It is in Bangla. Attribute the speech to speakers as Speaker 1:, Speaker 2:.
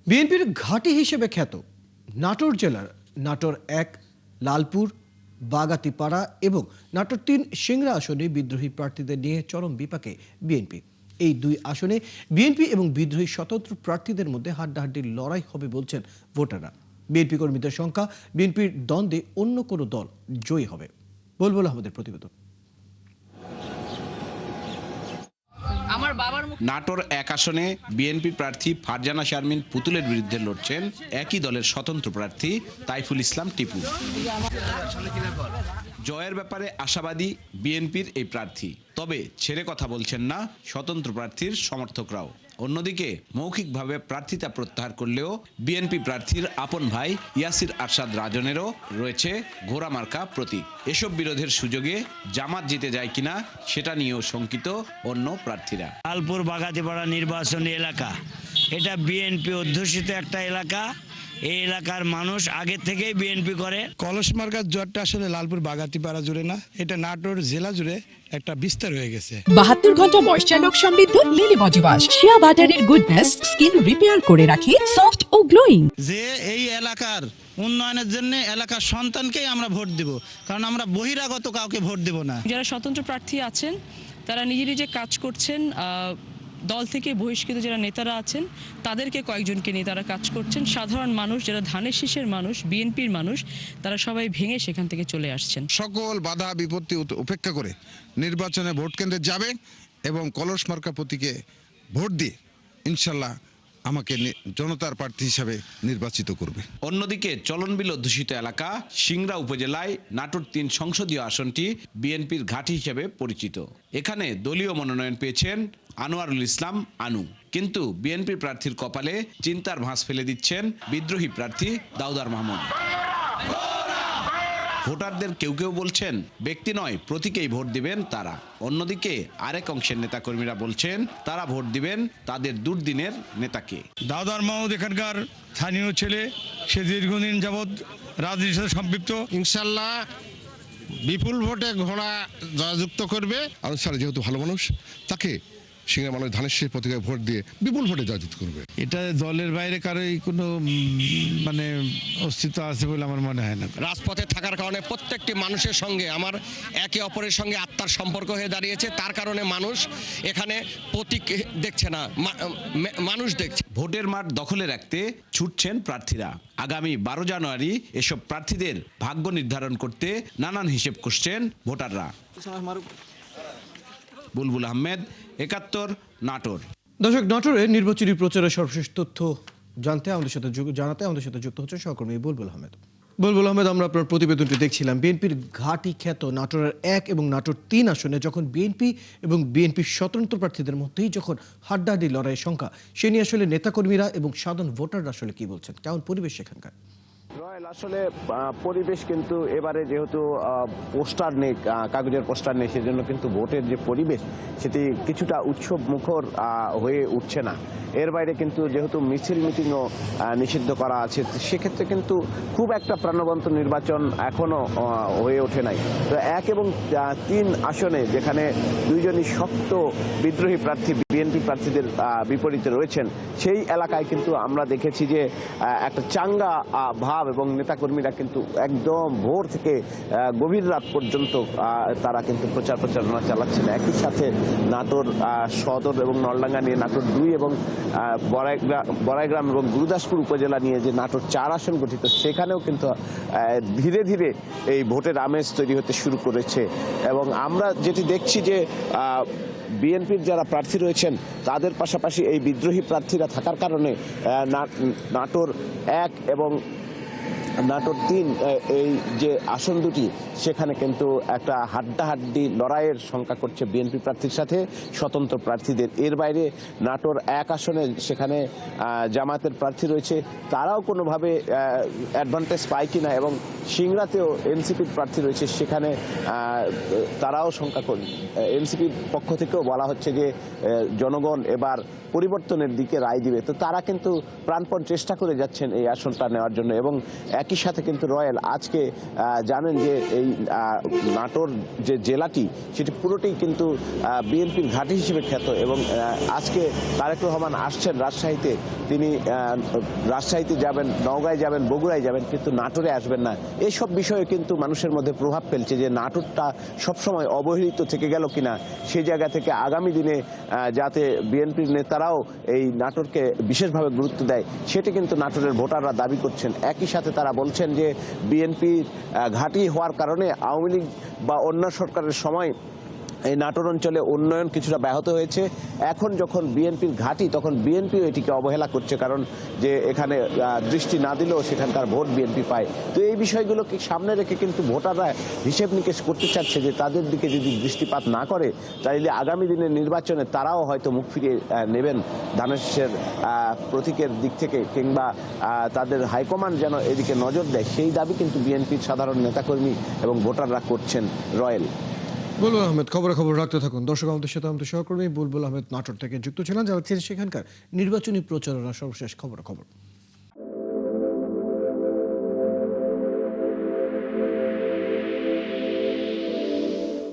Speaker 1: বিএনপির ঘাঁটি হিসেবে খ্যাত নাটোর জেলার নাটোর ১, লালপুর, বাগাতিপাড়া এবং নাটোর ৩ সিংড়া আসনে বিদ্রোহী প্রার্থীদের নিয়ে চরম বিপাকে বিএনপি। এই দুই আসনে বিএনপি এবং বিদ্রোহী স্বতন্ত্র প্রার্থীদের মধ্যে হাড্ডাহাড্ডির লড়াই হবে বলছেন ভোটাররা। বিএনপি কর্মীদের সংখ্যা বিএনপির দ্বন্দ্বে অন্য কোনো দল জয়ী হবে। বুলবুল আহমেদের প্রতিবেদন।
Speaker 2: নাটোর ১ আসনে বিএনপি প্রার্থী ফারজানা শারমিন পুতুলের বিরুদ্ধে লড়ছেন একই দলের স্বতন্ত্র প্রার্থী তাইফুল ইসলাম টিপু। জয়ের ব্যাপারে আশাবাদী বিএনপির এই প্রার্থী, তবে ছেড়ে কথা বলছেন না স্বতন্ত্র প্রার্থীর সমর্থকরাও। অন্যদিকে মৌখিকভাবে প্রার্থিতা প্রত্যাহার করলেও বিএনপি প্রার্থীর আপন ভাই ইয়াসির আরশাদ রাজনেরও রয়েছে ঘোড়া মার্কা প্রতীক। এসব বিরোধের সুযোগে জামাত জিতে যায় কিনা সেটা নিয়েও শঙ্কিত অন্য প্রার্থীরা।
Speaker 3: লালপুর বাগাতিপাড়া নির্বাচনী এলাকা, এটা বিএনপি অধ্যুষিত একটা এলাকা। এই এলাকার মানুষ আগে থেকেই বিএনপি করে।
Speaker 4: কলস মার্কার জোয়ারটা আসলে লালপুর বাগাতিপাড়া জুড়ে না, এটা নাটোর জেলা জুড়ে একটা বিস্তার হয়ে গেছে।
Speaker 5: 72 ঘন্টা ময়েশ্চার লক সমৃদ্ধ লিলি বডি ওয়াশ, শিয়া বাটারের গুডনেস স্কিন রিপেয়ার করে রাখে সফট ও গ্লোয়িং।
Speaker 6: যে এই এলাকার উন্নয়নের জন্য এলাকার সন্তানকেই আমরা ভোট দেব, কারণ আমরা বহিরাগত কাউকে ভোট দেব না।
Speaker 7: যারা স্বতন্ত্র প্রার্থী আছেন তারা নিজে নিজে কাজ করছেন, দল থেকে বহিষ্কৃত যারা নেতারা আছেন তাদেরকে কয়েকজনকে নিয়ে তারা কাজ করছেন। সাধারণ মানুষ যারা ধানের শীষের মানুষ, বিএনপির মানুষ, তারা সবাই ভেঙে সেখান থেকে চলে আসছেন।
Speaker 8: সকল বাধা বিপত্তি উপেক্ষা করে নির্বাচনে ভোট কেন্দ্রে যাবে এবং কলস মার্কা প্রতীকে ভোট দিয়ে ইনশাল্লাহ আমাকে জনতার প্রার্থী হিসাবে নির্বাচিত করবে।
Speaker 2: অন্যদিকে চলনবিল অধ্যুষিত এলাকা সিংড়া উপজেলায় নাটোর ৩ সংসদীয় আসনটি বিএনপির ঘাঁটি হিসেবে পরিচিত। এখানে দলীয় মনোনয়ন পেয়েছেন আনোয়ারুল ইসলাম আনু, কিন্তু বিএনপি প্রার্থীর কপালে চিন্তার ভাঁজ ফেলে দিচ্ছেন বিদ্রোহী প্রার্থী দাউদার মাহমুদ। ভোটারদের কেউ কেউ বলছেন ব্যক্তি নয় প্রতীকেই ভোট দিবেন তারা। অন্যদিকে আরেক অংশের নেতাকর্মীরা বলছেন তারা ভোট দিবেন তাদের দুর্দিনের নেতাকে।
Speaker 4: দাউদার মাহমুদ এখানকার স্থানীয় ছেলে, সে দীর্ঘদিন যাবৎ রাজনীতির সাথে সম্পৃক্ত।
Speaker 8: ইনশাল্লাহ বিপুল ভোটে ঘোড়া জয়যুক্ত করবে।
Speaker 9: আনু স্যার যেহেতু ভালো মানুষ, তাকে সিংড়া মানুষ ধানের শীষ প্রতীকে ভোট দিয়ে বিপুল ভোটে জয়যুক্ত করবে।
Speaker 4: এটা দলের বাইরে কারোই কোনো অস্তিত্ব আছে বলে আমার মনে হয় না।
Speaker 10: রাজপথে থাকার কারণে প্রত্যেকটি মানুষের সঙ্গে আমার একে অপরের সঙ্গে আত্মার সম্পর্ক হয়ে দাঁড়িয়েছে। তার কারণে মানুষ এখানে প্রতীক দেখছে না, মানুষ দেখছে।
Speaker 2: ভোটের মাঠ দখলে রাখতে ছুটছেন প্রার্থীরা। আগামী 12 জানুয়ারি এসব প্রার্থীদের ভাগ্য নির্ধারণ করতে নানান হিসেব করছেন ভোটাররা। বুলবুল আহমেদ, ৭১, নাটোর।
Speaker 1: দর্শক, নাটোরের নির্বাচনী প্রচারের সর্বশেষ তথ্য জানাতে আমাদের সাথে যুক্ত হচ্ছে সহকর্মী বুলবুল আহমেদ। বুলবুল আহমেদ, আমরা আপনার প্রতিবেদনটি দেখছিলাম। বিএনপির ঘাঁটি খ্যাত নাটোরের ১ এবং নাটোর ৩ আসনে যখন বিএনপি এবং বিএনপির স্বতন্ত্র প্রার্থীদের মধ্যেই যখন হাড্ডাহাড্ডি লড়াইয়ের সংখ্যা, সে নিয়ে আসলে নেতাকর্মীরা এবং সাধারণ ভোটাররা আসলে কি বলছেন, কেমন পরিবেশ সেখানকার?
Speaker 11: আসলে পরিবেশ কিন্তু এবারে যেহেতু পোস্টার নেই, কাগজের পোস্টার নেই, সেজন্য কিন্তু ভোটের যে পরিবেশ সেটি কিছুটা উৎসব মুখর হয়ে উঠছে না। এর বাইরে কিন্তু যেহেতু মিছিল মিটিংও নিষিদ্ধ করা আছে, সেক্ষেত্রে কিন্তু খুব একটা প্রাণবন্ত নির্বাচন এখনো হয়ে ওঠে নাই। তো ১ এবং ৩ আসনে যেখানে দুইজনই শক্ত বিদ্রোহী প্রার্থী বিএনপি প্রার্থীদের বিপরীতে রয়েছেন, সেই এলাকায় কিন্তু আমরা দেখেছি যে একটা চাঙ্গা ভাব এবং নেতাকর্মীরা কিন্তু একদম ভোর থেকে গভীর রাত পর্যন্ত তারা কিন্তু প্রচারণা চালাচ্ছেন। একই সাথে নাটোর সদর এবং নলডাঙ্গা নিয়ে, নাটোর ২ এবং বড়াইগ্রাম এবং গুরুদাসপুর উপজেলা নিয়ে যে নাটোর ৪ আসন গঠিত, সেখানেও কিন্তু ধীরে ধীরে এই ভোটের আমেজ তৈরি হতে শুরু করেছে। এবং আমরা যেটি দেখছি যে বিএনপির যারা প্রার্থী রয়েছেন তাদের পাশাপাশি এই বিদ্রোহী প্রার্থীরা থাকার কারণে নাটোর ১ এবং নাটোর ৩ এই যে আসন দুটি, সেখানে কিন্তু একটা হাড্ডাহাড্ডি লড়াইয়ের সংখ্যা করছে বিএনপি প্রার্থীর সাথে স্বতন্ত্র প্রার্থীদের। এর বাইরে নাটোর ১ আসনে সেখানে জামায়াতের প্রার্থী রয়েছে, তারাও কোনোভাবে অ্যাডভান্টেজ পায় কিনা, এবং সিংড়াতেও এনসিপির প্রার্থী রয়েছে, সেখানে তারাও সংখ্যা এনসিপির পক্ষ থেকেও বলা হচ্ছে যে জনগণ এবার পরিবর্তনের দিকে রায় দিবে। তো তারা কিন্তু প্রাণপণ চেষ্টা করে যাচ্ছেন এই আসনটা নেওয়ার জন্য। এবং একই সাথে কিন্তু রয়্যাল আজকে জানেন যে এই নাটোর যে জেলাটি সেটি পুরোটি কিন্তু বিএনপির ঘাঁটি হিসেবে খ্যাত এবং আজকে তারেক রহমান আসছেন রাজশাহীতে, তিনি রাজশাহীতে যাবেন, নওগাঁয় যাবেন, বগুড়ায় যাবেন, কিন্তু নাটোরে আসবেন না। এইসব বিষয়ে কিন্তু মানুষের মধ্যে প্রভাব ফেলছে যে নাটোরটা সবসময় অবহেলিত থেকে গেল কিনা, সেই জায়গা থেকে আগামী দিনে যাতে বিএনপির নেতারাও এই নাটোরকে বিশেষভাবে গুরুত্ব দেয় সেটি কিন্তু নাটোরের ভোটাররা দাবি করছেন। একই সাথে তারা বলছেন যে বিএনপি ঘাঁটি হওয়ার কারণে আওয়ামী লীগ বা অন্য সরকারের সময় এই নাটোর অঞ্চলে উন্নয়ন কিছুটা ব্যাহত হয়েছে। এখন যখন বিএনপির ঘাঁটি তখন বিএনপিও এটিকে অবহেলা করছে, কারণ যে এখানে দৃষ্টি না দিলেও সেখানকার ভোট বিএনপি পায়। তো এই বিষয়গুলোকে সামনে রেখে কিন্তু ভোটাররা হিসেব নিকেশ করতে চাচ্ছে যে তাদের দিকে যদি দৃষ্টিপাত না করে তাহলে আগামী দিনের নির্বাচনে তারাও হয়তো মুখ ফিরিয়ে নেবেন ধানের শীষের প্রতীকের দিক থেকে, কিংবা তাদের হাইকমান্ড যেন এদিকে নজর দেয়, সেই দাবি কিন্তু বিএনপির সাধারণ নেতাকর্মী এবং ভোটাররা করছেন। রয়্যাল।
Speaker 1: বুলবুল আহমেদ, খবর রাখতে থাকুন। দর্শক, আমাদের সাথে আমাদের সহকর্মী বুলবুল আহমেদ নাটোর থেকে যুক্ত ছিলেন, যারা সেখানকার নির্বাচনী প্রচারণা সর্বশেষ খবর।